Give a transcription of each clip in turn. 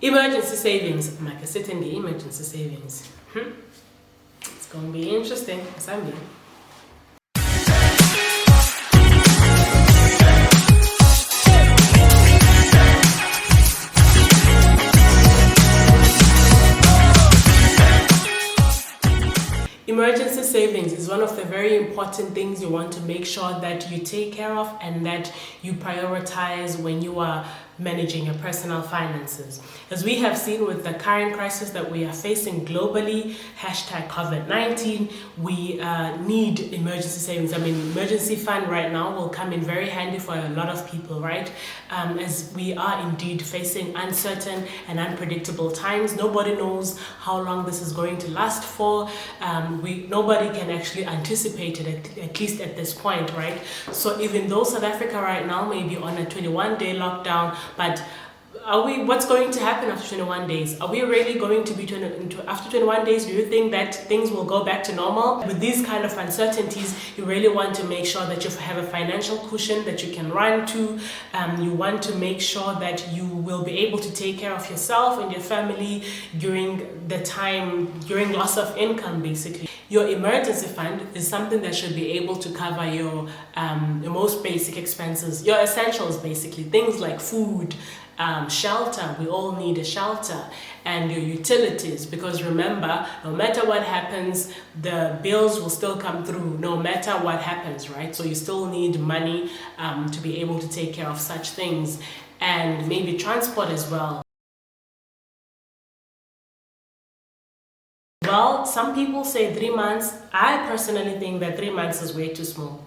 Emergency savings. Makasitenge emergency savings. It's going to be interesting. Sunday. Emergency savings is one of the very important things you want to make sure that you take care of and that you prioritize when you are managing your personal finances. As we have seen with the current crisis that we are facing globally, #COVID-19, we need emergency savings. Emergency fund right now will come in very handy for a lot of people, right? As we are indeed facing uncertain and unpredictable times. Nobody knows how long this is going to last for. Nobody can actually anticipate it, at least at this point, right? So even though South Africa right now may be on a 21-day lockdown, but what's going to happen after 21 days? Are we really going to be after 21 days? Do you think that things will go back to normal? With these kind of uncertainties, you really want to make sure that you have a financial cushion that you can run to. You want to make sure that you will be able to take care of yourself and your family during loss of income, basically. Your emergency fund is something that should be able to cover your most basic expenses, your essentials, basically, things like food, shelter. We all need a shelter, and your utilities, because remember, no matter what happens, the bills will still come through no matter what happens, right? So you still need money to be able to take care of such things, and maybe transport as well. Well, some people say 3 months. I personally think that 3 months is way too small.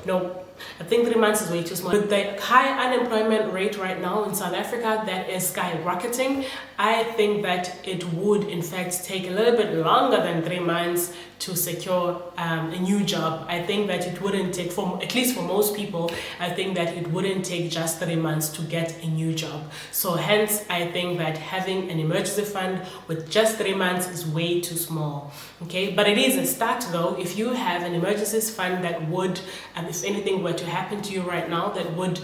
No, I think 3 months is way too small. With the high unemployment rate right now in South Africa that is skyrocketing, I think that it would in fact take a little bit longer than 3 months to secure a new job. I think that it wouldn't take, at least for most people, I think that it wouldn't take just 3 months to get a new job. So hence, I think that having an emergency fund with just 3 months is way too small. Okay, but it is a start though. If you have an emergency fund that would, if anything were to happen to you right now, that would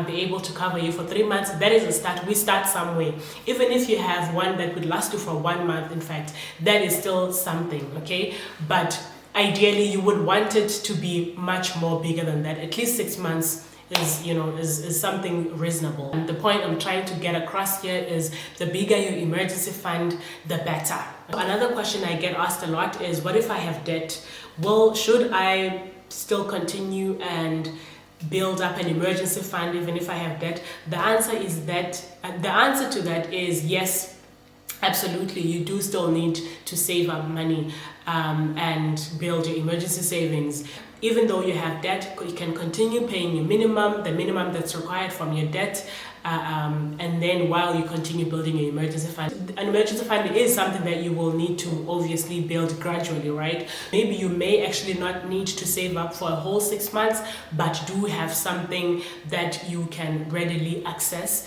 be able to cover you for 3 months, that is a start. We start somewhere. Even if you have one that would last you for 1 month, in fact, that is still something, okay? But ideally, you would want it to be much more bigger than that. At least 6 months is something reasonable. And the point I'm trying to get across here is the bigger your emergency fund, the better. Another question I get asked a lot is, what if I have debt? Well, should I still continue and build up an emergency fund even if I have debt? The answer to that is yes. Absolutely, you do still need to save up money and build your emergency savings. Even though you have debt, you can continue paying your the minimum that's required from your debt, and then while you continue building your emergency fund. An emergency fund is something that you will need to obviously build gradually, right? Maybe you may actually not need to save up for a whole 6 months, but do have something that you can readily access.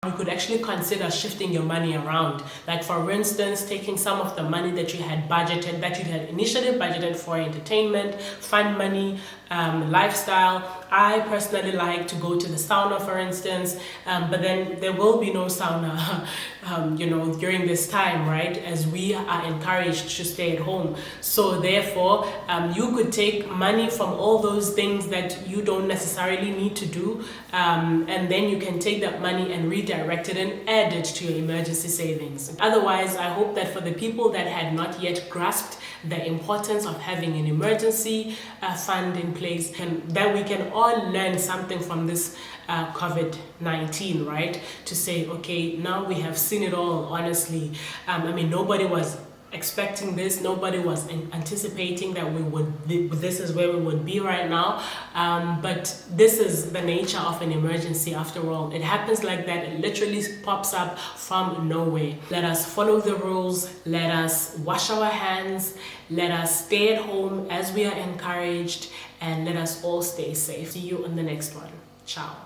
You could actually consider shifting your money around. Like, for instance, taking some of the money that you had budgeted, that you had initially budgeted for entertainment, fun money, lifestyle. I personally like to go to the sauna, for instance, but then there will be no sauna, during this time, right? As we are encouraged to stay at home. So therefore, you could take money from all those things that you don't necessarily need to do, and then you can take that money and redirect it and add it to your emergency savings. Otherwise, I hope that for the people that had not yet grasped the importance of having an emergency fund in place, that we can all learn something from this COVID-19, right? To say, okay, now we have seen it all, honestly. Nobody was expecting this. Nobody was anticipating that this is where we would be right now. But this is the nature of an emergency after all. It happens like that. It literally pops up from nowhere. Let us follow the rules. Let us wash our hands. Let us stay at home as we are encouraged. And let us all stay safe. See you on the next one. Ciao.